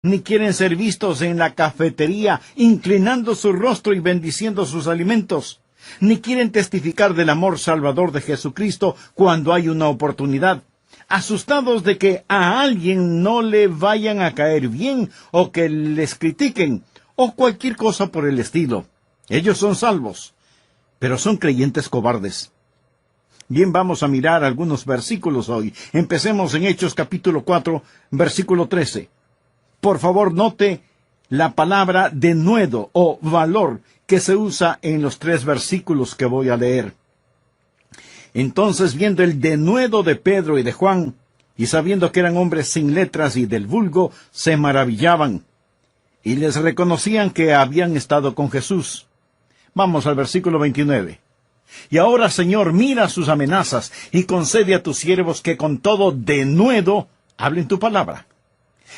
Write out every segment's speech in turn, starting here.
ni quieren ser vistos en la cafetería, inclinando su rostro y bendiciendo sus alimentos, ni quieren testificar del amor salvador de Jesucristo cuando hay una oportunidad, asustados de que a alguien no le vayan a caer bien o que les critiquen o cualquier cosa por el estilo. Ellos son salvos, pero son creyentes cobardes. Bien, vamos a mirar algunos versículos hoy. Empecemos en Hechos capítulo 4, versículo 13. Por favor, note la palabra denuedo o valor que se usa en los 3 versículos que voy a leer. Entonces, viendo el denuedo de Pedro y de Juan, y sabiendo que eran hombres sin letras y del vulgo, se maravillaban, y les reconocían que habían estado con Jesús. Vamos al versículo 29. Y ahora, Señor, mira sus amenazas, y concede a tus siervos que con todo denuedo hablen tu palabra.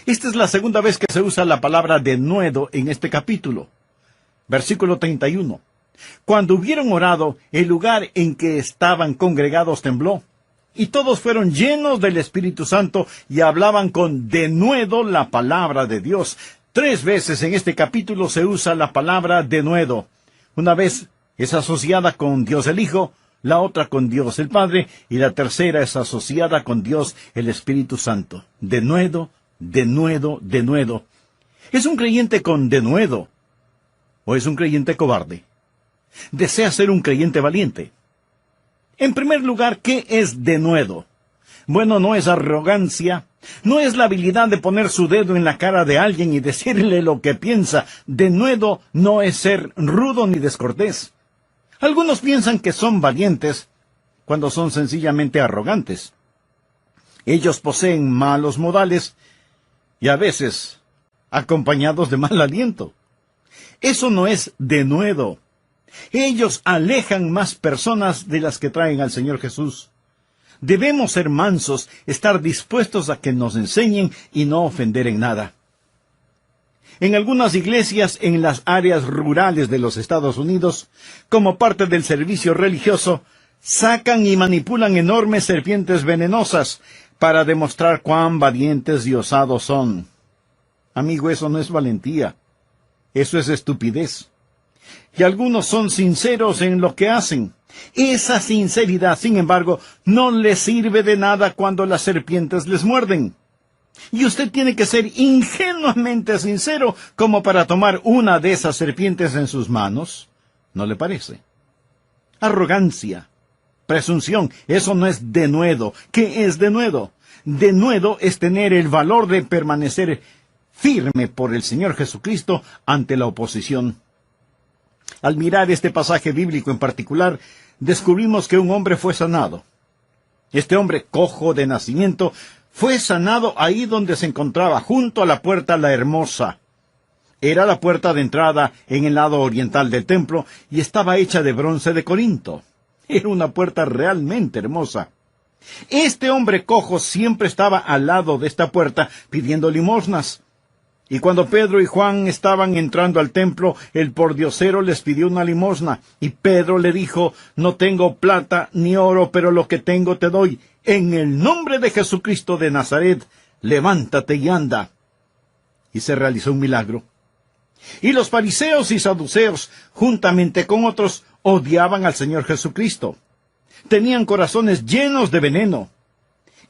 Esta es la segunda vez que se usa la palabra denuedo en este capítulo. Versículo 31. Cuando hubieron orado, el lugar en que estaban congregados tembló, y todos fueron llenos del Espíritu Santo y hablaban con denuedo la palabra de Dios. 3 veces en este capítulo se usa la palabra denuedo. Una vez es asociada con Dios el Hijo, la otra con Dios el Padre, y la tercera es asociada con Dios el Espíritu Santo. Denuedo, denuedo, denuedo. ¿Es un creyente con denuedo o es un creyente cobarde? ¿Desea ser un creyente valiente? En primer lugar, ¿qué es denuedo? Bueno, no es arrogancia, no es la habilidad de poner su dedo en la cara de alguien y decirle lo que piensa. Denuedo no es ser rudo ni descortés. Algunos piensan que son valientes cuando son sencillamente arrogantes. Ellos poseen malos modales y a veces acompañados de mal aliento. Eso no es denuedo. Ellos alejan más personas de las que traen al Señor Jesús. Debemos ser mansos, estar dispuestos a que nos enseñen y no ofender en nada. En algunas iglesias en las áreas rurales de los Estados Unidos, como parte del servicio religioso, sacan y manipulan enormes serpientes venenosas para demostrar cuán valientes y osados son. Amigo, eso no es valentía. Eso es estupidez. Y algunos son sinceros en lo que hacen. Esa sinceridad, sin embargo, no les sirve de nada cuando las serpientes les muerden. Y usted tiene que ser ingenuamente sincero como para tomar una de esas serpientes en sus manos. ¿No le parece? Arrogancia, presunción, eso no es denuedo. ¿Qué es denuedo? Denuedo es tener el valor de permanecer firme por el Señor Jesucristo ante la oposición. Al mirar este pasaje bíblico en particular, descubrimos que un hombre fue sanado. Este hombre, cojo de nacimiento, fue sanado ahí donde se encontraba, junto a la puerta La Hermosa. Era la puerta de entrada en el lado oriental del templo y estaba hecha de bronce de Corinto. Era una puerta realmente hermosa. Este hombre cojo siempre estaba al lado de esta puerta pidiendo limosnas. Y cuando Pedro y Juan estaban entrando al templo, el pordiosero les pidió una limosna. Y Pedro le dijo, no tengo plata ni oro, pero lo que tengo te doy. En el nombre de Jesucristo de Nazaret, levántate y anda. Y se realizó un milagro. Y los fariseos y saduceos, juntamente con otros, odiaban al Señor Jesucristo. Tenían corazones llenos de veneno.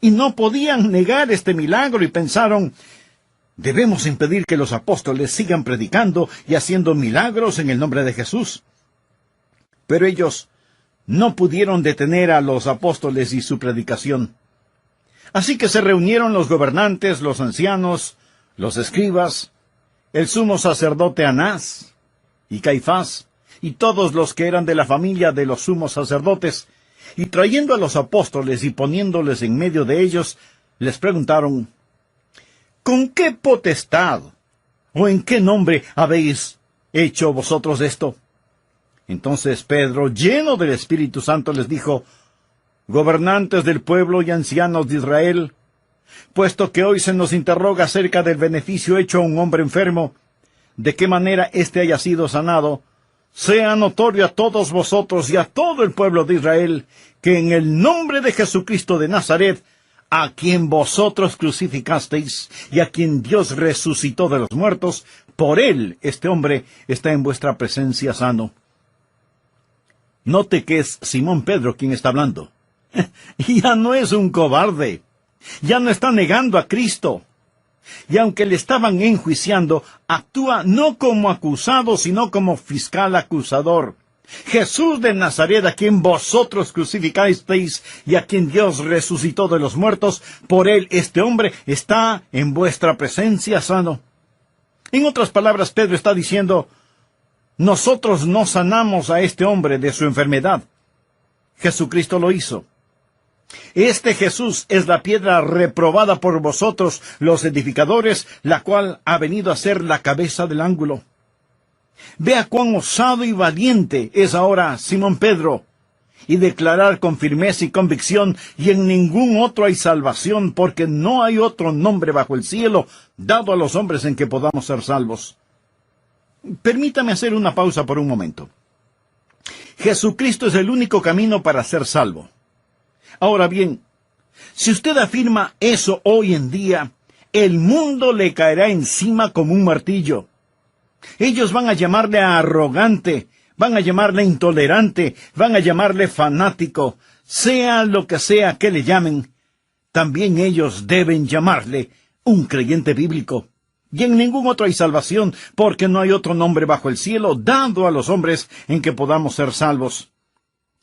Y no podían negar este milagro y pensaron, debemos impedir que los apóstoles sigan predicando y haciendo milagros en el nombre de Jesús. Pero ellos no pudieron detener a los apóstoles y su predicación. Así que se reunieron los gobernantes, los ancianos, los escribas, el sumo sacerdote Anás y Caifás, y todos los que eran de la familia de los sumos sacerdotes, y trayendo a los apóstoles y poniéndoles en medio de ellos, les preguntaron, ¿con qué potestad o en qué nombre habéis hecho vosotros esto? Entonces Pedro, lleno del Espíritu Santo, les dijo, gobernantes del pueblo y ancianos de Israel, puesto que hoy se nos interroga acerca del beneficio hecho a un hombre enfermo, de qué manera éste haya sido sanado, sea notorio a todos vosotros y a todo el pueblo de Israel, que en el nombre de Jesucristo de Nazaret, a quien vosotros crucificasteis y a quien Dios resucitó de los muertos, por él este hombre está en vuestra presencia sano. Note que es Simón Pedro quien está hablando. Ya no es un cobarde. Ya no está negando a Cristo. Y aunque le estaban enjuiciando, actúa no como acusado, sino como fiscal acusador. Jesús de Nazaret, a quien vosotros crucificasteis y a quien Dios resucitó de los muertos, por él este hombre está en vuestra presencia sano. En otras palabras, Pedro está diciendo, nosotros no sanamos a este hombre de su enfermedad. Jesucristo lo hizo. Este Jesús es la piedra reprobada por vosotros, los edificadores, la cual ha venido a ser la cabeza del ángulo. Vea cuán osado y valiente es ahora Simón Pedro, y declarar con firmeza y convicción, y en ningún otro hay salvación, porque no hay otro nombre bajo el cielo dado a los hombres en que podamos ser salvos. Permítame hacer una pausa por un momento. Jesucristo es el único camino para ser salvo. Ahora bien, si usted afirma eso hoy en día, el mundo le caerá encima como un martillo. Ellos van a llamarle arrogante, van a llamarle intolerante, van a llamarle fanático, sea lo que sea que le llamen. También ellos deben llamarle un creyente bíblico. Y en ningún otro hay salvación, porque no hay otro nombre bajo el cielo dado a los hombres en que podamos ser salvos.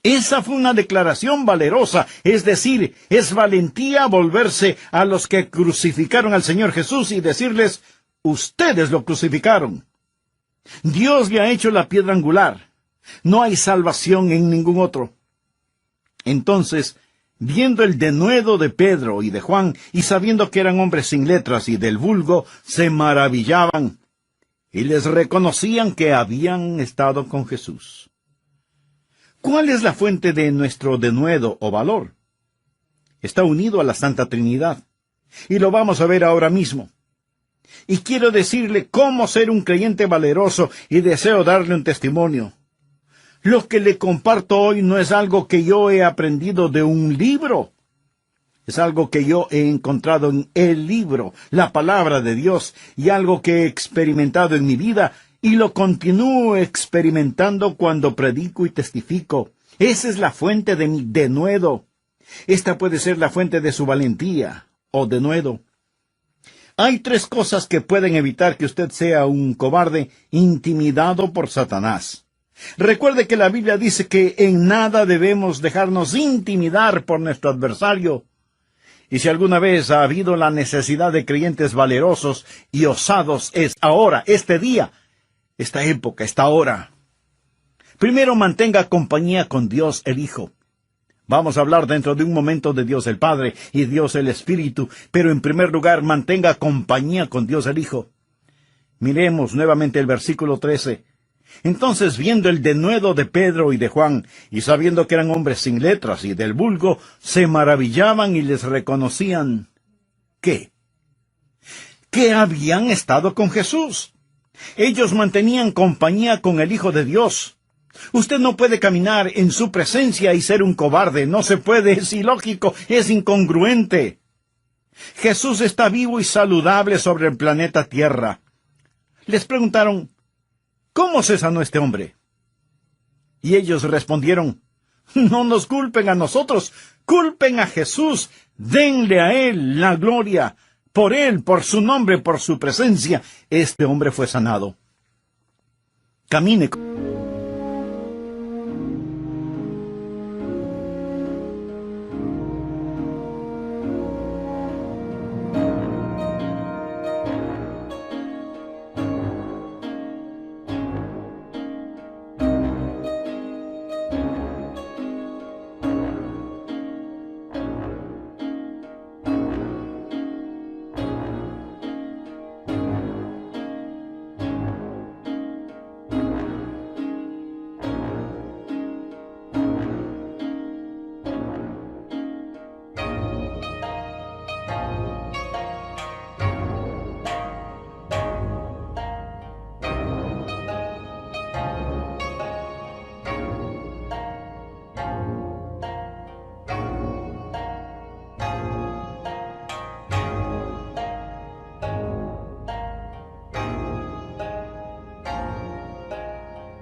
Esa fue una declaración valerosa, es decir, es valentía volverse a los que crucificaron al Señor Jesús y decirles, ustedes lo crucificaron. Dios le ha hecho la piedra angular. No hay salvación en ningún otro. Entonces, viendo el denuedo de Pedro y de Juan, y sabiendo que eran hombres sin letras y del vulgo, se maravillaban, y les reconocían que habían estado con Jesús. ¿Cuál es la fuente de nuestro denuedo o valor? Está unido a la Santa Trinidad, y lo vamos a ver ahora mismo. Y quiero decirle cómo ser un creyente valeroso, y deseo darle un testimonio. Lo que le comparto hoy no es algo que yo he aprendido de un libro. Es algo que yo he encontrado en el libro, la palabra de Dios, y algo que he experimentado en mi vida, y lo continúo experimentando cuando predico y testifico. Esa es la fuente de mi denuedo. Esta puede ser la fuente de su valentía o denuedo. Hay 3 cosas que pueden evitar que usted sea un cobarde intimidado por Satanás. Recuerde que la Biblia dice que en nada debemos dejarnos intimidar por nuestro adversario. Y si alguna vez ha habido la necesidad de creyentes valerosos y osados, es ahora, este día, esta época, esta hora. Primero, mantenga compañía con Dios el Hijo. Vamos a hablar dentro de un momento de Dios el Padre y Dios el Espíritu, pero en primer lugar, mantenga compañía con Dios el Hijo. Miremos nuevamente el versículo 13. Entonces, viendo el denuedo de Pedro y de Juan, y sabiendo que eran hombres sin letras y del vulgo, se maravillaban y les reconocían. ¿Qué? Que habían estado con Jesús. Ellos mantenían compañía con el Hijo de Dios. Usted no puede caminar en su presencia y ser un cobarde. No se puede, es ilógico, es incongruente. Jesús está vivo y saludable sobre el planeta Tierra. Les preguntaron, ¿cómo se sanó este hombre? Y ellos respondieron, no nos culpen a nosotros, culpen a Jesús, denle a Él la gloria. Por Él, por su nombre, por su presencia, este hombre fue sanado. Camine.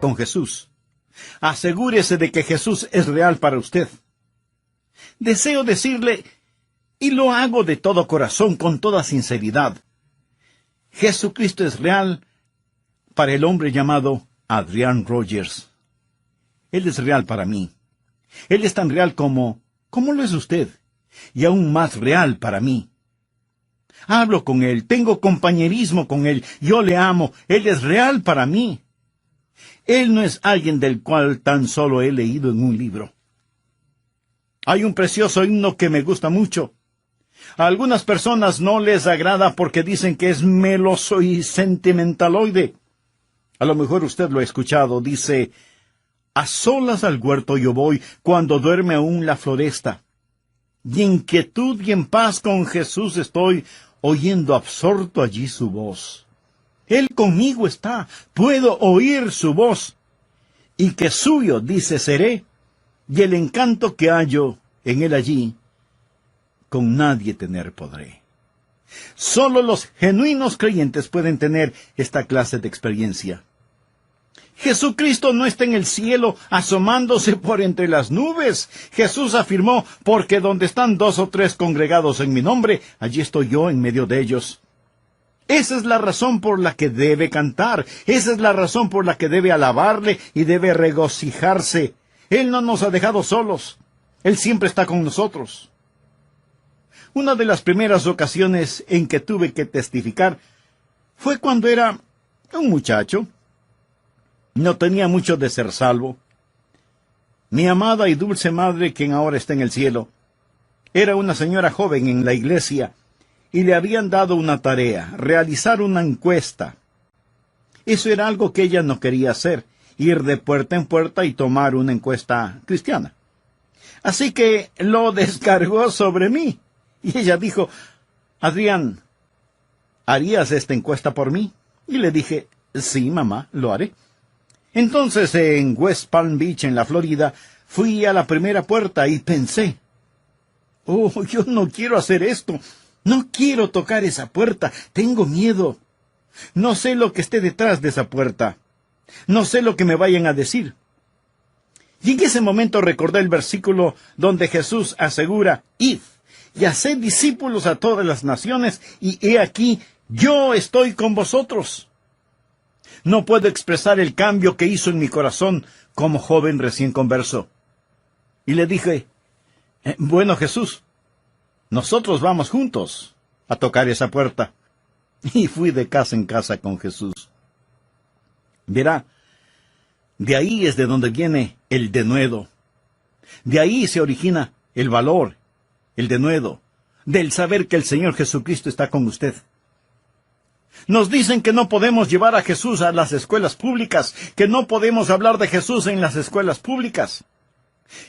con Jesús. Asegúrese de que Jesús es real para usted. Deseo decirle, y lo hago de todo corazón, con toda sinceridad, Jesucristo es real para el hombre llamado Adrián Rogers. Él es real para mí. Él es tan real como lo es usted, y aún más real para mí. Hablo con Él, tengo compañerismo con Él, yo le amo, Él es real para mí. Él no es alguien del cual tan solo he leído en un libro. Hay un precioso himno que me gusta mucho. A algunas personas no les agrada porque dicen que es meloso y sentimentaloide. A lo mejor usted lo ha escuchado, dice: a solas al huerto yo voy, cuando duerme aún la floresta. Y en quietud y en paz con Jesús estoy, oyendo absorto allí su voz. Él conmigo está, puedo oír su voz. Y que suyo, dice, seré, y el encanto que hallo en él allí, con nadie tener podré. Solo los genuinos creyentes pueden tener esta clase de experiencia. Jesucristo no está en el cielo asomándose por entre las nubes. Jesús afirmó: porque donde están 2 o 3 congregados en mi nombre, allí estoy yo en medio de ellos. Esa es la razón por la que debe cantar. Esa es la razón por la que debe alabarle y debe regocijarse. Él no nos ha dejado solos. Él siempre está con nosotros. Una de las primeras ocasiones en que tuve que testificar fue cuando era un muchacho. No tenía mucho de ser salvo. Mi amada y dulce madre, quien ahora está en el cielo, era una señora joven en la iglesia y le habían dado una tarea: realizar una encuesta. Eso era algo que ella no quería hacer, ir de puerta en puerta y tomar una encuesta cristiana. Así que lo descargó sobre mí. Y ella dijo: Adrián, ¿harías esta encuesta por mí? Y le dije: sí, mamá, lo haré. Entonces, en West Palm Beach, en la Florida, fui a la primera puerta y pensé: oh, yo no quiero hacer esto. No quiero tocar esa puerta. Tengo miedo. No sé lo que esté detrás de esa puerta. No sé lo que me vayan a decir. Y en ese momento recordé el versículo donde Jesús asegura: id y haced discípulos a todas las naciones, y he aquí, yo estoy con vosotros. No puedo expresar el cambio que hizo en mi corazón como joven recién converso. Y le dije: bueno, Jesús, nosotros vamos juntos a tocar esa puerta. Y fui de casa en casa con Jesús. Verá, de ahí es de donde viene el denuedo. De ahí se origina el valor, el denuedo, del saber que el Señor Jesucristo está con usted. Nos dicen que no podemos llevar a Jesús a las escuelas públicas, que no podemos hablar de Jesús en las escuelas públicas.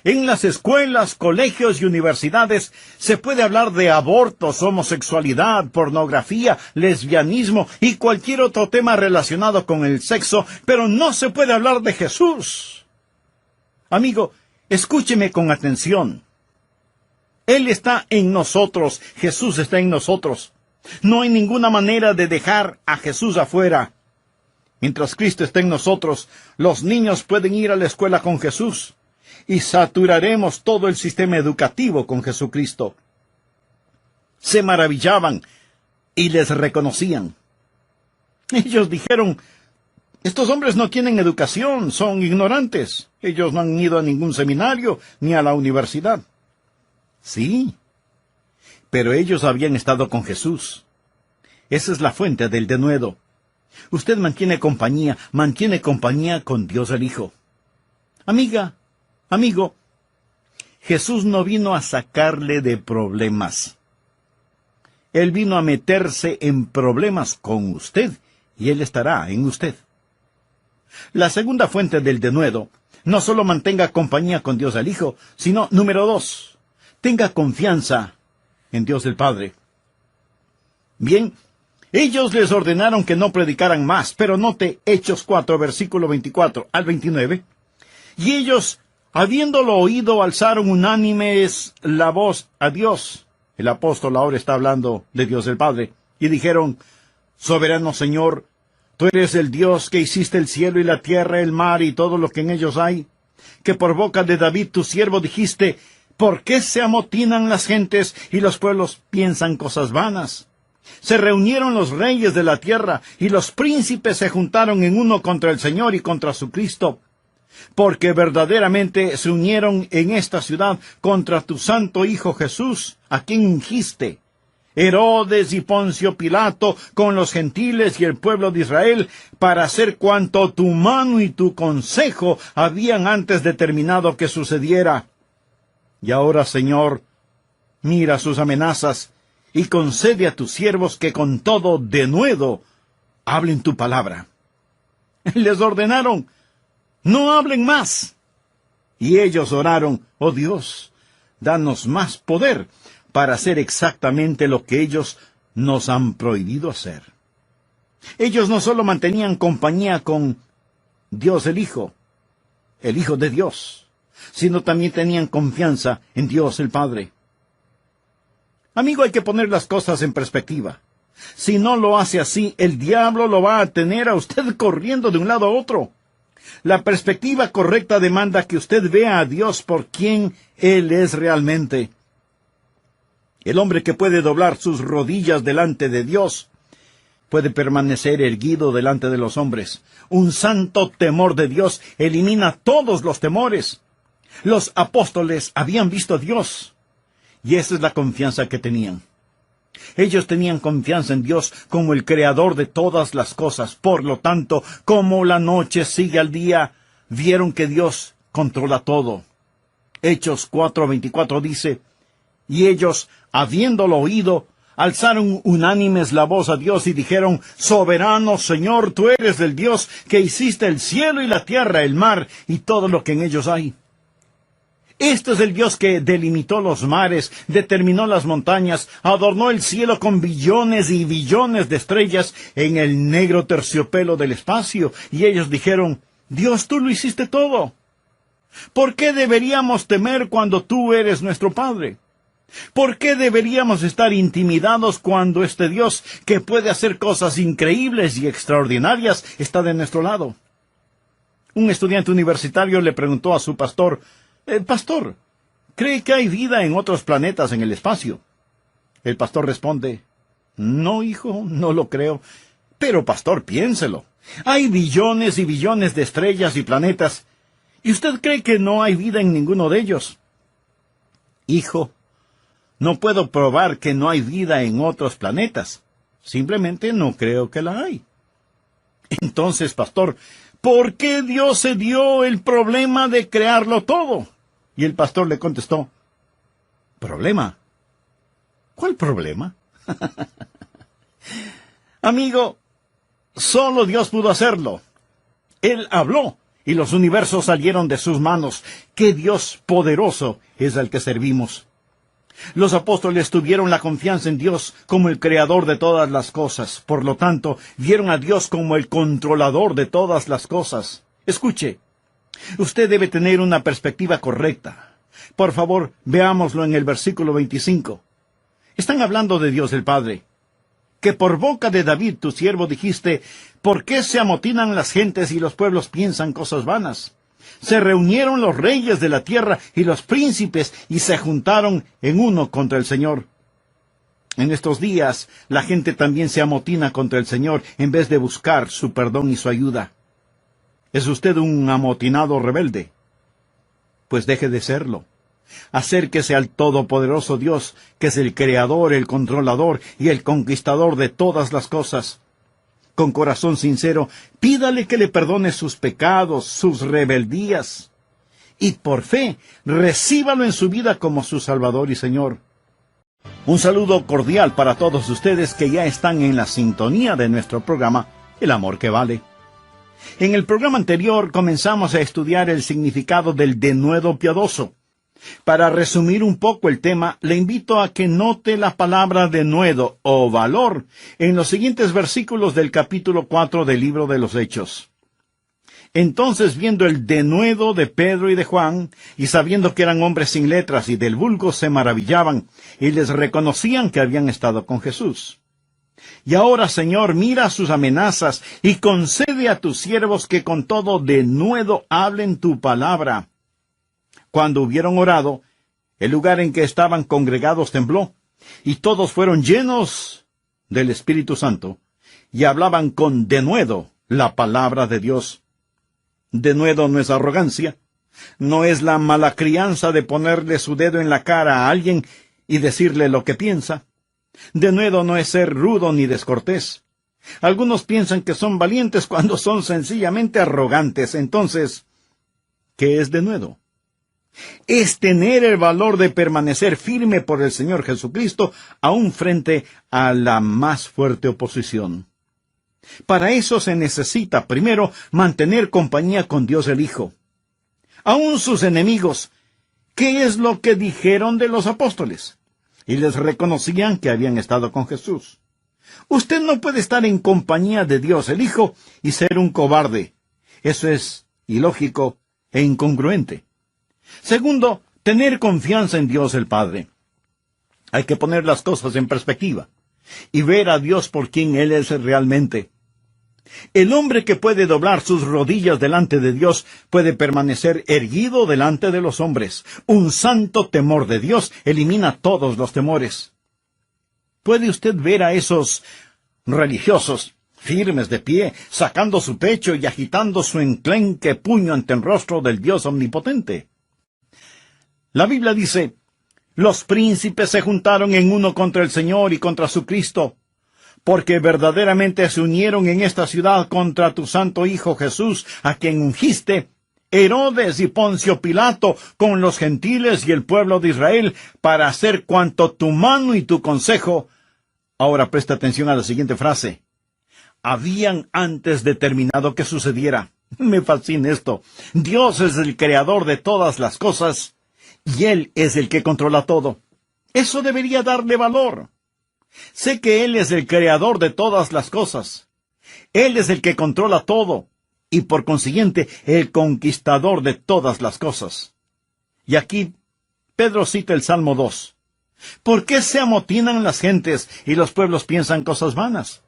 En las escuelas, colegios y universidades se puede hablar de abortos, homosexualidad, pornografía, lesbianismo y cualquier otro tema relacionado con el sexo, pero no se puede hablar de Jesús. Amigo, escúcheme con atención. Él está en nosotros, Jesús está en nosotros. No hay ninguna manera de dejar a Jesús afuera. Mientras Cristo está en nosotros, los niños pueden ir a la escuela con Jesús y saturaremos todo el sistema educativo con Jesucristo. Se maravillaban y les reconocían. Ellos dijeron: estos hombres no tienen educación, son ignorantes. Ellos no han ido a ningún seminario ni a la universidad. Sí, pero ellos habían estado con Jesús. Esa es la fuente del denuedo. Usted mantiene compañía con Dios el Hijo. Amiga, amigo, Jesús no vino a sacarle de problemas. Él vino a meterse en problemas con usted, y Él estará en usted. La segunda fuente del denuedo: no solo mantenga compañía con Dios el Hijo, sino, número 2, tenga confianza en Dios el Padre. Bien, ellos les ordenaron que no predicaran más, pero note Hechos 4, versículo 24 al 29. Y ellos, habiéndolo oído, alzaron unánimes la voz a Dios. El apóstol ahora está hablando de Dios el Padre. Y dijeron: soberano Señor, Tú eres el Dios que hiciste el cielo y la tierra, el mar y todo lo que en ellos hay, que por boca de David tu siervo dijiste, ¿por qué se amotinan las gentes y los pueblos piensan cosas vanas? Se reunieron los reyes de la tierra y los príncipes se juntaron en uno contra el Señor y contra su Cristo, porque verdaderamente se unieron en esta ciudad contra tu santo Hijo Jesús, a quien ungiste. Herodes y Poncio Pilato con los gentiles y el pueblo de Israel para hacer cuanto tu mano y tu consejo habían antes determinado que sucediera. Y ahora, Señor, mira sus amenazas y concede a tus siervos que con todo denuedo hablen tu palabra. Les ordenaron, no hablen más. Y ellos oraron, oh Dios, danos más poder para hacer exactamente lo que ellos nos han prohibido hacer. Ellos no solo mantenían compañía con Dios el Hijo de Dios, sino también tenían confianza en Dios el Padre. Amigo, hay que poner las cosas en perspectiva. Si no lo hace así, el diablo lo va a tener a usted corriendo de un lado a otro. La perspectiva correcta demanda que usted vea a Dios por quien Él es realmente. El hombre que puede doblar sus rodillas delante de Dios puede permanecer erguido delante de los hombres. Un santo temor de Dios elimina todos los temores. Los apóstoles habían visto a Dios, y esa es la confianza que tenían. Ellos tenían confianza en Dios como el creador de todas las cosas. Por lo tanto, como la noche sigue al día, vieron que Dios controla todo. Hechos 4:24 dice, y ellos, habiéndolo oído, alzaron unánimes la voz a Dios y dijeron, soberano Señor, tú eres el Dios que hiciste el cielo y la tierra, el mar y todo lo que en ellos hay. Este es el Dios que delimitó los mares, determinó las montañas, adornó el cielo con billones y billones de estrellas en el negro terciopelo del espacio. Y ellos dijeron, Dios, tú lo hiciste todo. ¿Por qué deberíamos temer cuando tú eres nuestro Padre? ¿Por qué deberíamos estar intimidados cuando este Dios, que puede hacer cosas increíbles y extraordinarias, está de nuestro lado? Un estudiante universitario le preguntó a su pastor, Pastor, ¿cree que hay vida en otros planetas en el espacio? El pastor responde, no, hijo, no lo creo. Pero, pastor, piénselo. Hay billones y billones de estrellas y planetas, ¿y usted cree que no hay vida en ninguno de ellos? Hijo, no puedo probar que no hay vida en otros planetas. Simplemente no creo que la hay. Entonces, pastor, ¿por qué Dios se dio el problema de crearlo todo? Y el pastor le contestó, ¿problema? ¿Cuál problema? Amigo, solo Dios pudo hacerlo. Él habló y los universos salieron de sus manos. ¡Qué Dios poderoso es al que servimos! Los apóstoles tuvieron la confianza en Dios como el creador de todas las cosas. Por lo tanto, vieron a Dios como el controlador de todas las cosas. Escuche, usted debe tener una perspectiva correcta. Por favor, veámoslo en el versículo 25. Están hablando de Dios el Padre. Que por boca de David, tu siervo, dijiste, ¿por qué se amotinan las gentes y los pueblos piensan cosas vanas? Se reunieron los reyes de la tierra y los príncipes y se juntaron en uno contra el Señor. En estos días, la gente también se amotina contra el Señor en vez de buscar su perdón y su ayuda. ¿Es usted un amotinado rebelde? Pues deje de serlo. Acérquese al todopoderoso Dios, que es el creador, el controlador y el conquistador de todas las cosas. Con corazón sincero, pídale que le perdone sus pecados, sus rebeldías. Y por fe, recíbalo en su vida como su Salvador y Señor. Un saludo cordial para todos ustedes que ya están en la sintonía de nuestro programa, El Amor que Vale. En el programa anterior comenzamos a estudiar el significado del denuedo piadoso. Para resumir un poco el tema, le invito a que note la palabra denuedo o valor en los siguientes versículos del capítulo 4 del libro de los Hechos. Entonces, viendo el denuedo de Pedro y de Juan, y sabiendo que eran hombres sin letras y del vulgo, se maravillaban, y les reconocían que habían estado con Jesús. Y ahora, Señor, mira sus amenazas y concede a tus siervos que con todo denuedo hablen tu palabra. Cuando hubieron orado, el lugar en que estaban congregados tembló, y todos fueron llenos del Espíritu Santo, y hablaban con denuedo la palabra de Dios. Denuedo no es arrogancia, no es la mala crianza de ponerle su dedo en la cara a alguien y decirle lo que piensa. Denuedo no es ser rudo ni descortés. Algunos piensan que son valientes cuando son sencillamente arrogantes. Entonces, ¿qué es denuedo? Es tener el valor de permanecer firme por el Señor Jesucristo, aun frente a la más fuerte oposición. Para eso se necesita, primero, mantener compañía con Dios el Hijo. Aun sus enemigos, ¿qué es lo que dijeron de los apóstoles? Y les reconocían que habían estado con Jesús. Usted no puede estar en compañía de Dios el Hijo y ser un cobarde. Eso es ilógico e incongruente. Segundo, tener confianza en Dios el Padre. Hay que poner las cosas en perspectiva y ver a Dios por quien Él es realmente. El hombre que puede doblar sus rodillas delante de Dios puede permanecer erguido delante de los hombres. Un santo temor de Dios elimina todos los temores. ¿Puede usted ver a esos religiosos firmes de pie, sacando su pecho y agitando su enclenque puño ante el rostro del Dios omnipotente? La Biblia dice: los príncipes se juntaron en uno contra el Señor y contra su Cristo, porque verdaderamente se unieron en esta ciudad contra tu santo Hijo Jesús, a quien ungiste, Herodes y Poncio Pilato, con los gentiles y el pueblo de Israel, para hacer cuanto tu mano y tu consejo. Ahora presta atención a la siguiente frase: habían antes determinado que sucediera. Me fascina esto. Dios es el creador de todas las cosas, y Él es el que controla todo. Eso debería darle valor. Sé que Él es el creador de todas las cosas. Él es el que controla todo, y por consiguiente, el conquistador de todas las cosas. Y aquí, Pedro cita el Salmo 2. ¿Por qué se amotinan las gentes y los pueblos piensan cosas vanas?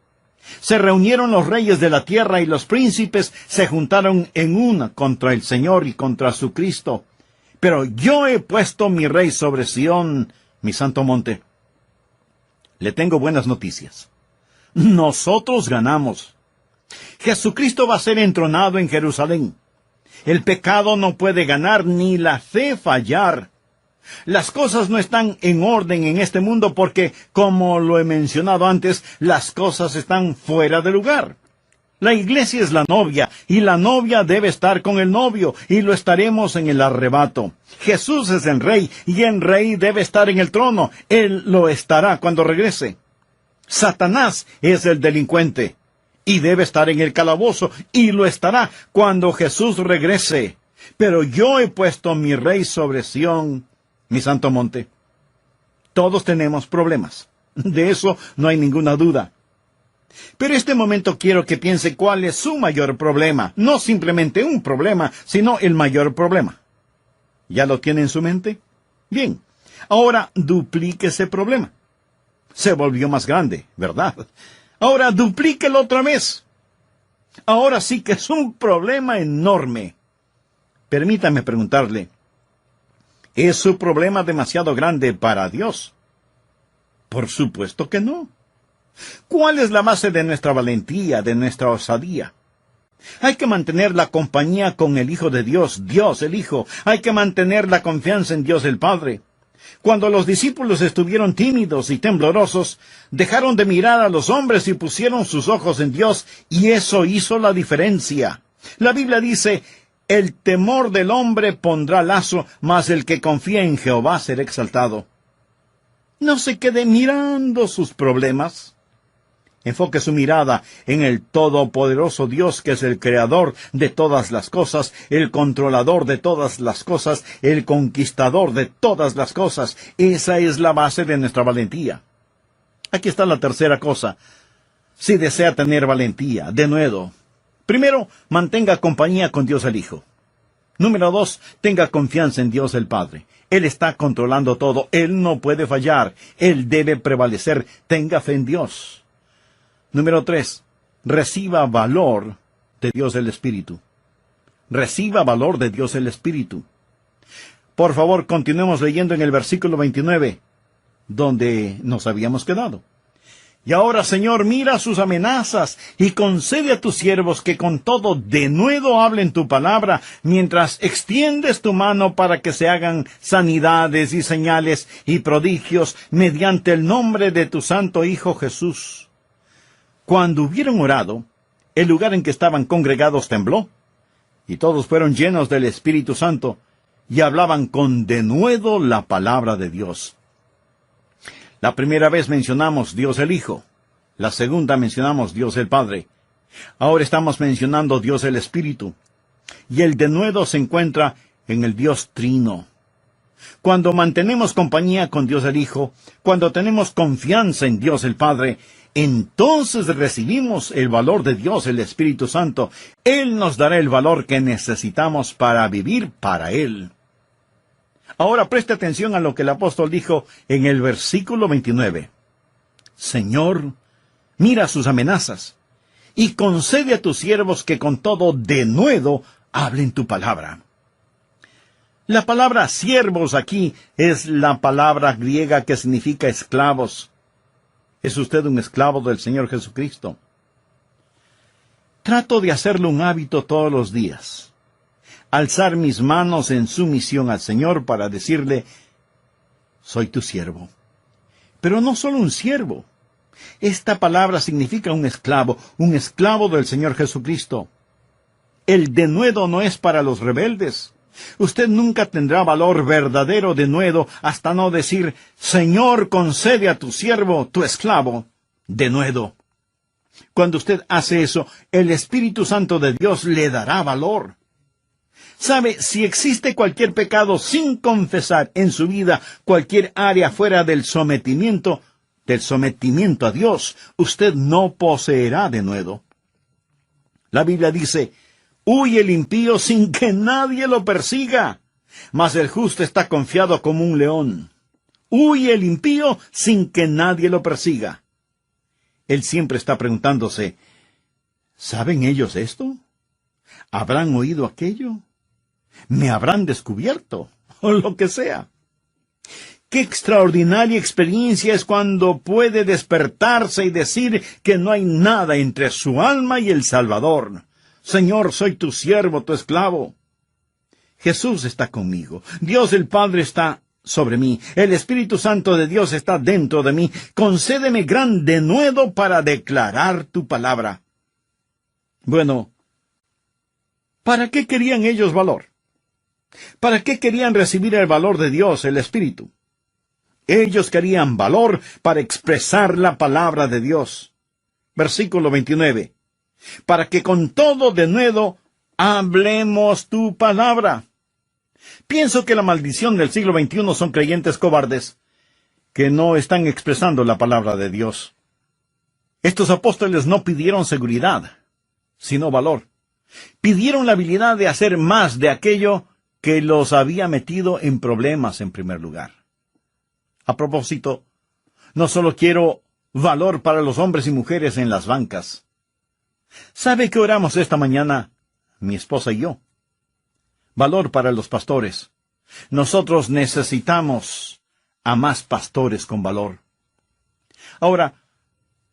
Se reunieron los reyes de la tierra y los príncipes se juntaron en una contra el Señor y contra su Cristo. Pero yo he puesto mi rey sobre Sión, mi santo monte. Le tengo buenas noticias. Nosotros ganamos. Jesucristo va a ser entronado en Jerusalén. El pecado no puede ganar ni la fe fallar. Las cosas no están en orden en este mundo porque, como lo he mencionado antes, las cosas están fuera de lugar. La iglesia es la novia, y la novia debe estar con el novio, y lo estaremos en el arrebato. Jesús es el rey, y el rey debe estar en el trono. Él lo estará cuando regrese. Satanás es el delincuente, y debe estar en el calabozo, y lo estará cuando Jesús regrese. Pero yo he puesto mi rey sobre Sión, mi santo monte. Todos tenemos problemas. De eso no hay ninguna duda. Pero este momento quiero que piense cuál es su mayor problema. No simplemente un problema, sino el mayor problema. ¿Ya lo tiene en su mente? Bien, ahora duplique ese problema. Se volvió más grande, ¿verdad? Ahora duplíquelo otra vez. Ahora sí que es un problema enorme. Permítame preguntarle, ¿es su problema demasiado grande para Dios? Por supuesto que no. ¿Cuál es la base de nuestra valentía, de nuestra osadía? Hay que mantener la compañía con el Hijo de Dios, Dios el Hijo. Hay que mantener la confianza en Dios el Padre. Cuando los discípulos estuvieron tímidos y temblorosos, dejaron de mirar a los hombres y pusieron sus ojos en Dios, y eso hizo la diferencia. La Biblia dice: el temor del hombre pondrá lazo, mas el que confía en Jehová será exaltado. No se quede mirando sus problemas. Enfoque su mirada en el todopoderoso Dios, que es el creador de todas las cosas, el controlador de todas las cosas, el conquistador de todas las cosas. Esa es la base de nuestra valentía. Aquí está la tercera cosa. Si desea tener valentía, de nuevo, primero, mantenga compañía con Dios el Hijo. Número 2, tenga confianza en Dios el Padre. Él está controlando todo. Él no puede fallar. Él debe prevalecer. Tenga fe en Dios. Número 3. Reciba valor de Dios el Espíritu. Reciba valor de Dios el Espíritu. Por favor, continuemos leyendo en el versículo 29, donde nos habíamos quedado. Y ahora, Señor, mira sus amenazas y concede a tus siervos que con todo denuedo hablen tu palabra, mientras extiendes tu mano para que se hagan sanidades y señales y prodigios mediante el nombre de tu santo Hijo Jesús. Cuando hubieron orado, el lugar en que estaban congregados tembló, y todos fueron llenos del Espíritu Santo, y hablaban con denuedo la palabra de Dios. La primera vez mencionamos Dios el Hijo. La segunda mencionamos Dios el Padre. Ahora estamos mencionando Dios el Espíritu. Y el denuedo se encuentra en el Dios Trino. Cuando mantenemos compañía con Dios el Hijo, cuando tenemos confianza en Dios el Padre, entonces recibimos el valor de Dios el Espíritu Santo. Él nos dará el valor que necesitamos para vivir para Él. Ahora preste atención a lo que el apóstol dijo en el versículo 29. Señor, mira sus amenazas, y concede a tus siervos que con todo denuedo hablen tu palabra. La palabra siervos aquí es la palabra griega que significa esclavos. ¿Es usted un esclavo del Señor Jesucristo? Trato de hacerlo un hábito todos los días. Alzar mis manos en sumisión al Señor para decirle, soy tu siervo. Pero no solo un siervo. Esta palabra significa un esclavo del Señor Jesucristo. El denuedo no es para los rebeldes. Usted nunca tendrá valor verdadero denuedo hasta no decir, Señor, concede a tu siervo, tu esclavo, denuedo. Cuando usted hace eso, el Espíritu Santo de Dios le dará valor. ¿Sabe? Si existe cualquier pecado sin confesar en su vida, cualquier área fuera del sometimiento a Dios, usted no poseerá denuedo. La Biblia dice, huye el impío sin que nadie lo persiga, mas el justo está confiado como un león. Huye el impío sin que nadie lo persiga. Él siempre está preguntándose, ¿saben ellos esto? ¿Habrán oído aquello? ¿Me habrán descubierto? O lo que sea. Qué extraordinaria experiencia es cuando puede despertarse y decir que no hay nada entre su alma y el Salvador. Señor, soy tu siervo, tu esclavo. Jesús está conmigo. Dios el Padre está sobre mí. El Espíritu Santo de Dios está dentro de mí. Concédeme gran denuedo para declarar tu palabra. Bueno, ¿para qué querían ellos valor? ¿Para qué querían recibir el valor de Dios, el Espíritu? Ellos querían valor para expresar la palabra de Dios. Versículo 29. Para que con todo denuedo hablemos tu palabra. Pienso que la maldición del siglo XXI son creyentes cobardes que no están expresando la palabra de Dios. Estos apóstoles no pidieron seguridad, sino valor. Pidieron la habilidad de hacer más de aquello que los había metido en problemas en primer lugar. A propósito, no solo quiero valor para los hombres y mujeres en las bancas. ¿Sabe qué oramos esta mañana, mi esposa y yo? Valor para los pastores. Nosotros necesitamos a más pastores con valor. Ahora,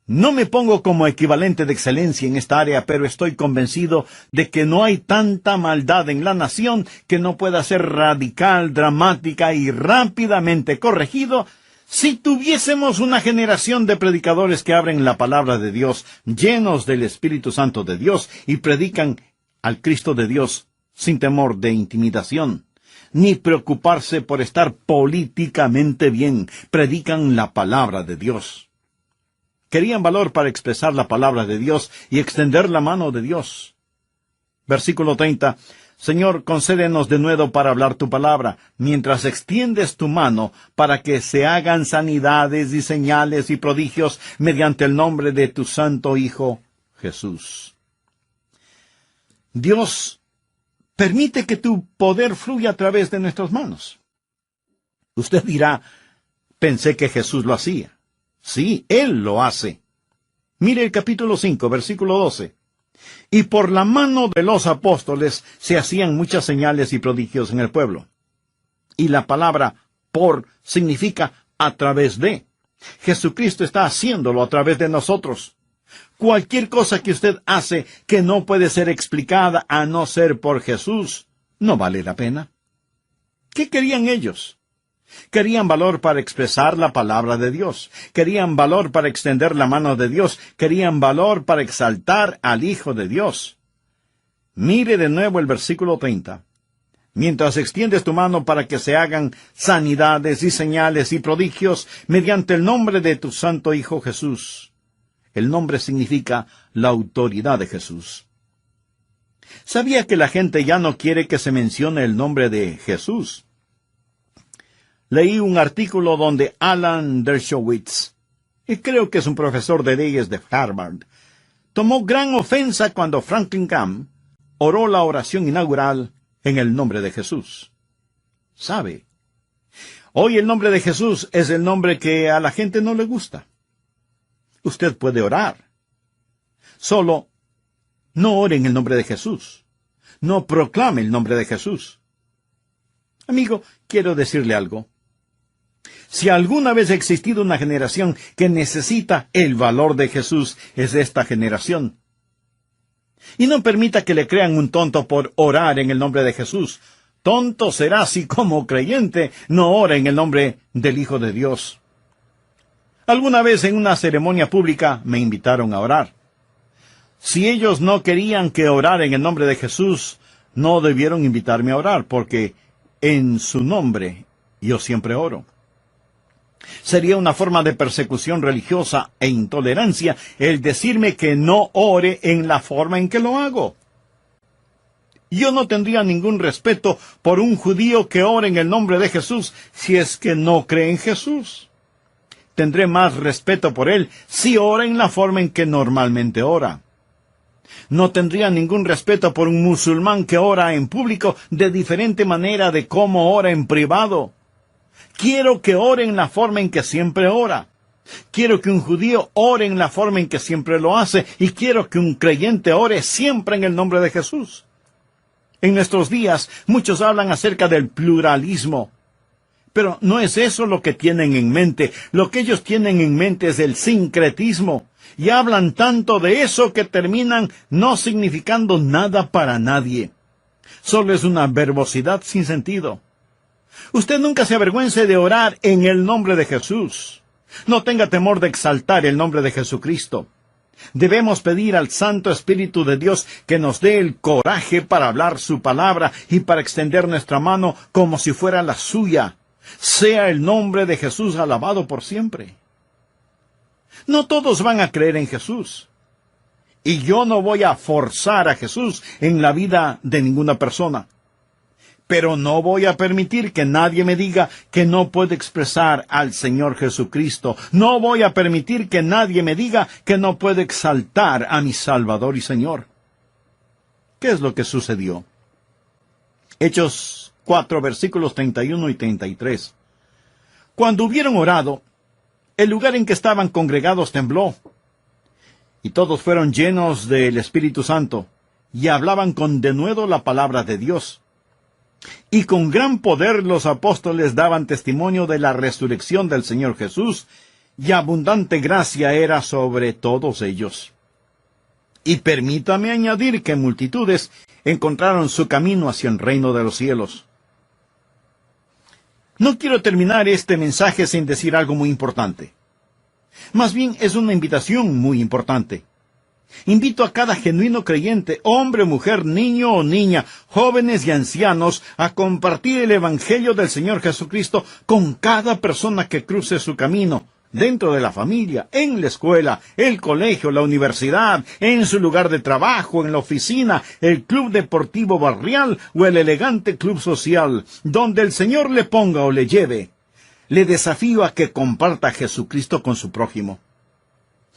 no me pongo como equivalente de excelencia en esta área, pero estoy convencido de que no hay tanta maldad en la nación que no pueda ser radical, dramática y rápidamente corregido si tuviésemos una generación de predicadores que abren la palabra de Dios, llenos del Espíritu Santo de Dios, y predican al Cristo de Dios sin temor de intimidación, ni preocuparse por estar políticamente bien. Predican la palabra de Dios. Querían valor para expresar la palabra de Dios y extender la mano de Dios. Versículo 30. Señor, concédenos denuedo para hablar tu palabra, mientras extiendes tu mano para que se hagan sanidades y señales y prodigios mediante el nombre de tu santo Hijo, Jesús. Dios permite que tu poder fluya a través de nuestras manos. Usted dirá, pensé que Jesús lo hacía. Sí, Él lo hace. Mire el capítulo 5, versículo 12. Y por la mano de los apóstoles se hacían muchas señales y prodigios en el pueblo. Y la palabra por significa a través de. Jesucristo está haciéndolo a través de nosotros. Cualquier cosa que usted hace que no puede ser explicada a no ser por Jesús, no vale la pena. ¿Qué querían ellos? Querían valor para expresar la palabra de Dios. Querían valor para extender la mano de Dios. Querían valor para exaltar al Hijo de Dios. Mire de nuevo el versículo 30. Mientras extiendes tu mano para que se hagan sanidades y señales y prodigios mediante el nombre de tu santo Hijo Jesús. El nombre significa la autoridad de Jesús. ¿Sabía que la gente ya no quiere que se mencione el nombre de Jesús? Leí un artículo donde Alan Dershowitz, y creo que es un profesor de leyes de Harvard, tomó gran ofensa cuando Franklin Graham oró la oración inaugural en el nombre de Jesús. ¿Sabe? Hoy el nombre de Jesús es el nombre que a la gente no le gusta. Usted puede orar. Solo no ore en el nombre de Jesús. No proclame el nombre de Jesús. Amigo, quiero decirle algo. Si alguna vez ha existido una generación que necesita el valor de Jesús, es esta generación. Y no permita que le crean un tonto por orar en el nombre de Jesús. Tonto será si como creyente no ora en el nombre del Hijo de Dios. Alguna vez en una ceremonia pública me invitaron a orar. Si ellos no querían que orara en el nombre de Jesús, no debieron invitarme a orar, porque en su nombre yo siempre oro. Sería una forma de persecución religiosa e intolerancia el decirme que no ore en la forma en que lo hago. Yo no tendría ningún respeto por un judío que ore en el nombre de Jesús si es que no cree en Jesús. Tendré más respeto por él si ora en la forma en que normalmente ora. No tendría ningún respeto por un musulmán que ora en público de diferente manera de cómo ora en privado. Quiero que ore en la forma en que siempre ora. Quiero que un judío ore en la forma en que siempre lo hace, y quiero que un creyente ore siempre en el nombre de Jesús. En nuestros días, muchos hablan acerca del pluralismo. Pero no es eso lo que tienen en mente. Lo que ellos tienen en mente es el sincretismo. Y hablan tanto de eso que terminan no significando nada para nadie. Solo es una verbosidad sin sentido. Usted nunca se avergüence de orar en el nombre de Jesús. No tenga temor de exaltar el nombre de Jesucristo. Debemos pedir al Santo Espíritu de Dios que nos dé el coraje para hablar su palabra y para extender nuestra mano como si fuera la suya. Sea el nombre de Jesús alabado por siempre. No todos van a creer en Jesús. Y yo no voy a forzar a Jesús en la vida de ninguna persona. Pero no voy a permitir que nadie me diga que no puedo expresar al Señor Jesucristo. No voy a permitir que nadie me diga que no puedo exaltar a mi Salvador y Señor. ¿Qué es lo que sucedió? Hechos 4, versículos 31 y 33. Cuando hubieron orado, el lugar en que estaban congregados tembló, y todos fueron llenos del Espíritu Santo, y hablaban con denuedo la palabra de Dios. Y con gran poder los apóstoles daban testimonio de la resurrección del Señor Jesús, y abundante gracia era sobre todos ellos. Y permítame añadir que multitudes encontraron su camino hacia el reino de los cielos. No quiero terminar este mensaje sin decir algo muy importante. Más bien es una invitación muy importante. Invito a cada genuino creyente, hombre o mujer, niño o niña, jóvenes y ancianos, a compartir el Evangelio del Señor Jesucristo con cada persona que cruce su camino, dentro de la familia, en la escuela, el colegio, la universidad, en su lugar de trabajo, en la oficina, el club deportivo barrial o el elegante club social, donde el Señor le ponga o le lleve. Le desafío a que comparta a Jesucristo con su prójimo.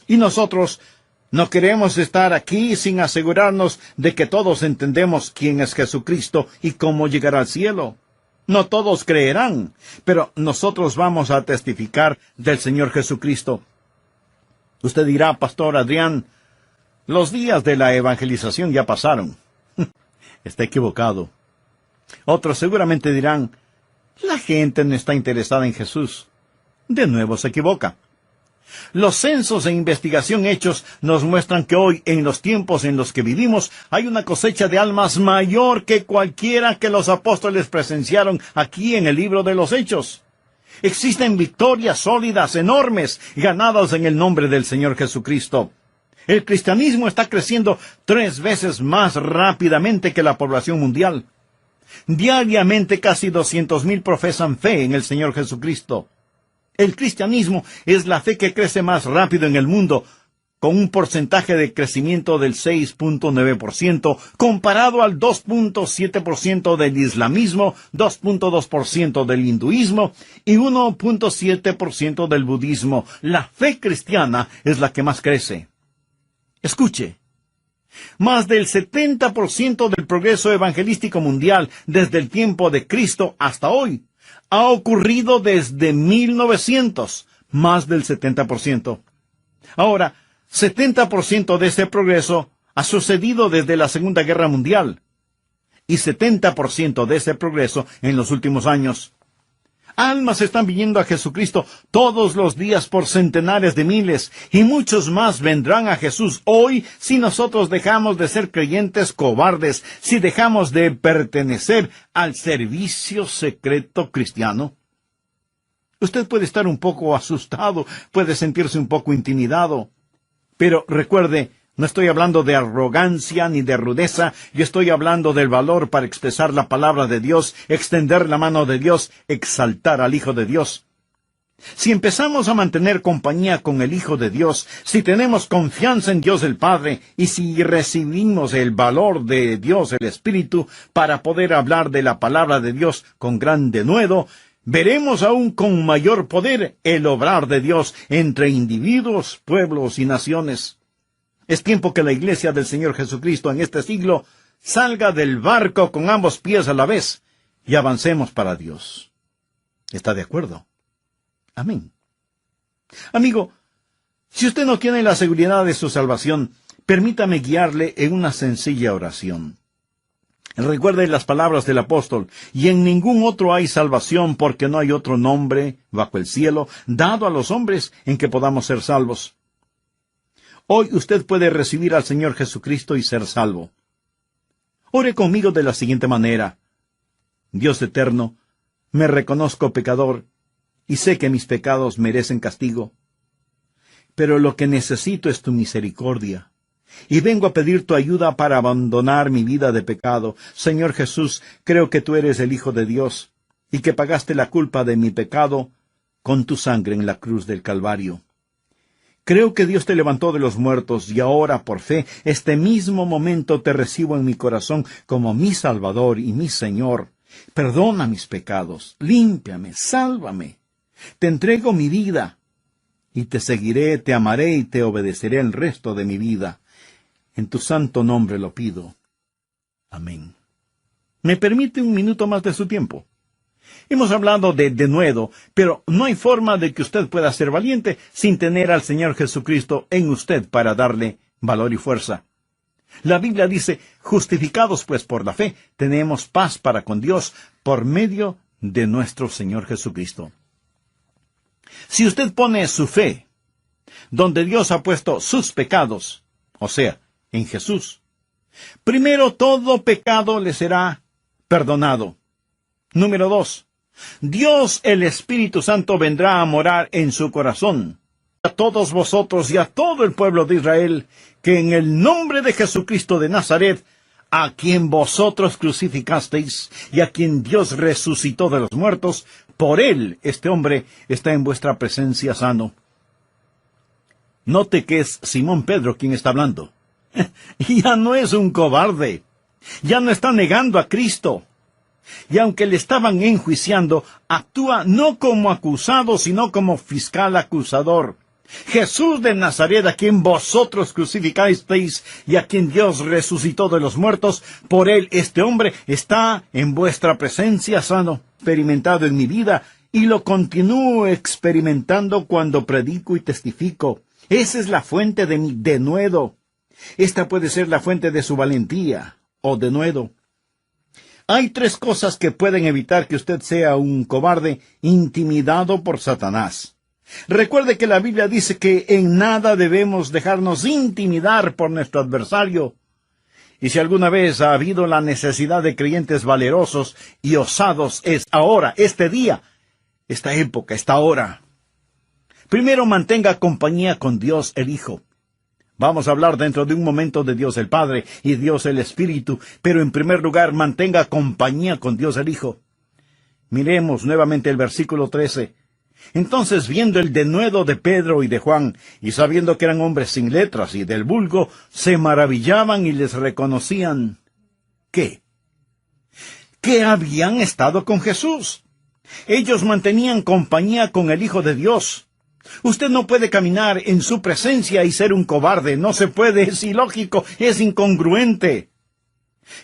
Y nosotros no queremos estar aquí sin asegurarnos de que todos entendemos quién es Jesucristo y cómo llegar al cielo. No todos creerán, pero nosotros vamos a testificar del Señor Jesucristo. Usted dirá, Pastor Adrián, los días de la evangelización ya pasaron. Está equivocado. Otros seguramente dirán, la gente no está interesada en Jesús. De nuevo se equivoca. Los censos e investigación hechos nos muestran que hoy, en los tiempos en los que vivimos, hay una cosecha de almas mayor que cualquiera que los apóstoles presenciaron aquí en el libro de los Hechos. Existen victorias sólidas, enormes, ganadas en el nombre del Señor Jesucristo. El cristianismo está creciendo 3 veces más rápidamente que la población mundial. Diariamente casi 200,000 profesan fe en el Señor Jesucristo. El cristianismo es la fe que crece más rápido en el mundo, con un porcentaje de crecimiento del 6.9%, comparado al 2.7% del islamismo, 2.2% del hinduismo y 1.7% del budismo. La fe cristiana es la que más crece. Escuche. Más del 70% del progreso evangelístico mundial desde el tiempo de Cristo hasta hoy ha ocurrido desde 1900, más del 70%. Ahora, 70% de ese progreso ha sucedido desde la Segunda Guerra Mundial y 70% de ese progreso en los últimos años. Almas están viniendo a Jesucristo todos los días por centenares de miles, y muchos más vendrán a Jesús hoy si nosotros dejamos de ser creyentes cobardes, si dejamos de pertenecer al servicio secreto cristiano. Usted puede estar un poco asustado, puede sentirse un poco intimidado, pero recuerde, no estoy hablando de arrogancia ni de rudeza, yo estoy hablando del valor para expresar la palabra de Dios, extender la mano de Dios, exaltar al Hijo de Dios. Si empezamos a mantener compañía con el Hijo de Dios, si tenemos confianza en Dios el Padre, y si recibimos el valor de Dios el Espíritu para poder hablar de la palabra de Dios con gran denuedo, veremos aún con mayor poder el obrar de Dios entre individuos, pueblos y naciones. Es tiempo que la iglesia del Señor Jesucristo en este siglo salga del barco con ambos pies a la vez y avancemos para Dios. ¿Está de acuerdo? Amén. Amigo, si usted no tiene la seguridad de su salvación, permítame guiarle en una sencilla oración. Recuerde las palabras del apóstol, y en ningún otro hay salvación porque no hay otro nombre bajo el cielo dado a los hombres en que podamos ser salvos. Hoy usted puede recibir al Señor Jesucristo y ser salvo. Ore conmigo de la siguiente manera. Dios eterno, me reconozco pecador y sé que mis pecados merecen castigo. Pero lo que necesito es tu misericordia. Y vengo a pedir tu ayuda para abandonar mi vida de pecado. Señor Jesús, creo que tú eres el Hijo de Dios y que pagaste la culpa de mi pecado con tu sangre en la cruz del Calvario. Creo que Dios te levantó de los muertos y ahora, por fe, este mismo momento te recibo en mi corazón como mi Salvador y mi Señor. Perdona mis pecados, límpiame, sálvame. Te entrego mi vida y te seguiré, te amaré y te obedeceré el resto de mi vida. En tu santo nombre lo pido. Amén. ¿Me permite un minuto más de su tiempo? Hemos hablado de denuedo, pero no hay forma de que usted pueda ser valiente sin tener al Señor Jesucristo en usted para darle valor y fuerza. La Biblia dice, justificados pues por la fe, tenemos paz para con Dios por medio de nuestro Señor Jesucristo. Si usted pone su fe donde Dios ha puesto sus pecados, o sea, en Jesús, primero todo pecado le será perdonado. Número 2. Dios el Espíritu Santo vendrá a morar en su corazón. A todos vosotros y a todo el pueblo de Israel, que en el nombre de Jesucristo de Nazaret, a quien vosotros crucificasteis y a quien Dios resucitó de los muertos, por él este hombre está en vuestra presencia sano. Note que es Simón Pedro quien está hablando. Ya no es un cobarde. Ya no está negando a Cristo. Y aunque le estaban enjuiciando, actúa no como acusado, sino como fiscal acusador. Jesús de Nazaret, a quien vosotros crucificasteis y a quien Dios resucitó de los muertos, por él este hombre está en vuestra presencia sano, experimentado en mi vida, y lo continúo experimentando cuando predico y testifico. Esa es la fuente de mi denuedo. Esta puede ser la fuente de su valentía o denuedo. Hay tres cosas que pueden evitar que usted sea un cobarde intimidado por Satanás. Recuerde que la Biblia dice que en nada debemos dejarnos intimidar por nuestro adversario. Y si alguna vez ha habido la necesidad de creyentes valerosos y osados, es ahora, este día, esta época, esta hora. Primero, mantenga compañía con Dios el Hijo. Vamos a hablar dentro de un momento de Dios el Padre y Dios el Espíritu, pero en primer lugar, mantenga compañía con Dios el Hijo. Miremos nuevamente el versículo 13. Entonces, viendo el denuedo de Pedro y de Juan, y sabiendo que eran hombres sin letras y del vulgo, se maravillaban y les reconocían. ¿Qué? Que habían estado con Jesús. Ellos mantenían compañía con el Hijo de Dios. Usted no puede caminar en su presencia y ser un cobarde. No se puede, es ilógico, es incongruente.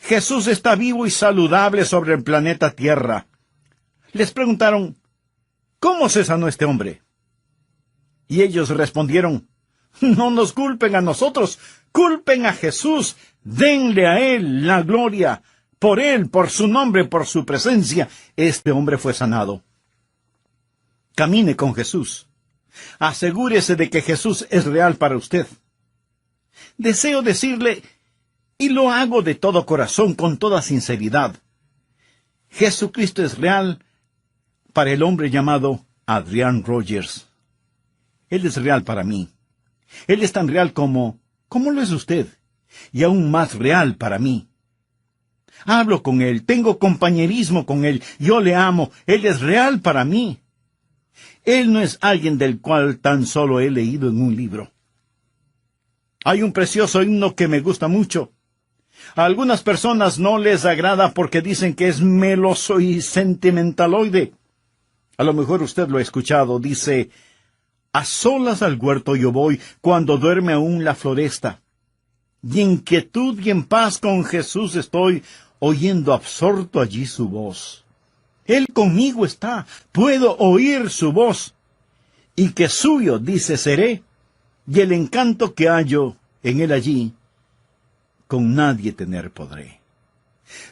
Jesús está vivo y saludable sobre el planeta Tierra. Les preguntaron, ¿cómo se sanó este hombre? Y ellos respondieron, no nos culpen a nosotros, culpen a Jesús, denle a Él la gloria. Por Él, por su nombre, por su presencia, este hombre fue sanado. Camine con Jesús. Asegúrese de que Jesús es real para usted. Deseo decirle, y lo hago de todo corazón, con toda sinceridad, Jesucristo es real para el hombre llamado Adrián Rogers. Él es real para mí. Él es tan real como lo es usted, y aún más real para mí. Hablo con Él, tengo compañerismo con Él, yo le amo, Él es real para mí. Él no es alguien del cual tan solo he leído en un libro. Hay un precioso himno que me gusta mucho. A algunas personas no les agrada porque dicen que es meloso y sentimentaloide. A lo mejor usted lo ha escuchado, dice, a solas al huerto yo voy, cuando duerme aún la floresta. Y en quietud y en paz con Jesús estoy, oyendo absorto allí su voz. Él conmigo está, puedo oír su voz, y que suyo, dice, seré, y el encanto que hallo en él allí, con nadie tener podré.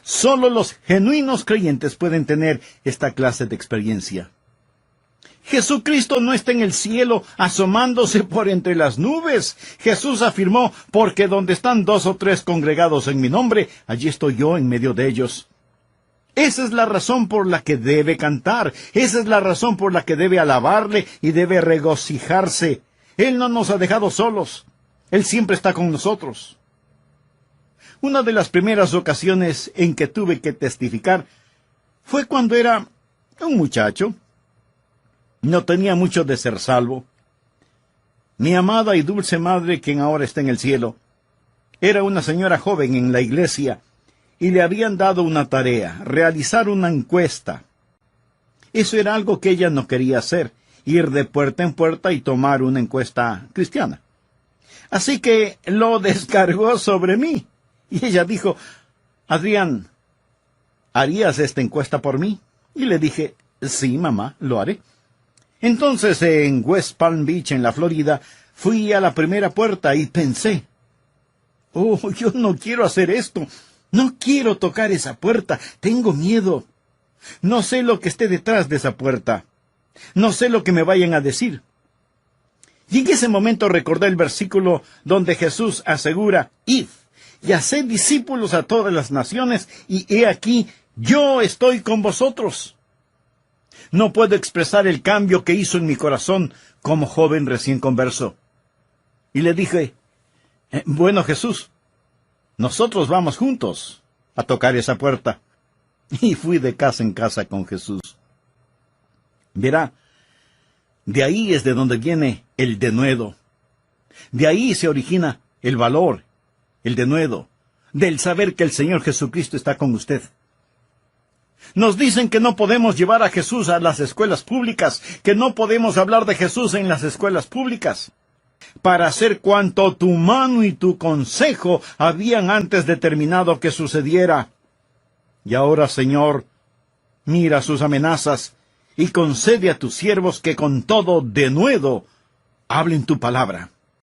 Solo los genuinos creyentes pueden tener esta clase de experiencia. Jesucristo no está en el cielo asomándose por entre las nubes. Jesús afirmó, porque donde están 2 o 3 congregados en mi nombre, allí estoy yo en medio de ellos. Esa es la razón por la que debe cantar. Esa es la razón por la que debe alabarle y debe regocijarse. Él no nos ha dejado solos. Él siempre está con nosotros. Una de las primeras ocasiones en que tuve que testificar fue cuando era un muchacho. No tenía mucho de ser salvo. Mi amada y dulce madre, quien ahora está en el cielo, era una señora joven en la iglesia y le habían dado una tarea, realizar una encuesta. Eso era algo que ella no quería hacer, ir de puerta en puerta y tomar una encuesta cristiana. Así que lo descargó sobre mí. Y ella dijo, Adrián, ¿harías esta encuesta por mí? Y le dije, sí, mamá, lo haré. Entonces, en West Palm Beach, en la Florida, fui a la primera puerta y pensé, yo no quiero hacer esto. No quiero tocar esa puerta. Tengo miedo. No sé lo que esté detrás de esa puerta. No sé lo que me vayan a decir. Y en ese momento recordé el versículo donde Jesús asegura, id y haced discípulos a todas las naciones, y he aquí, yo estoy con vosotros. No puedo expresar el cambio que hizo en mi corazón como joven recién converso. Y le dije, bueno, Jesús, nosotros vamos juntos a tocar esa puerta. Y fui de casa en casa con Jesús. Verá, de ahí es de donde viene el denuedo. De ahí se origina el valor, el denuedo, del saber que el Señor Jesucristo está con usted. Nos dicen que no podemos llevar a Jesús a las escuelas públicas, que no podemos hablar de Jesús en las escuelas públicas, para hacer cuanto tu mano y tu consejo habían antes determinado que sucediera. Y ahora, Señor, mira sus amenazas y concede a tus siervos que con todo denuedo hablen tu palabra.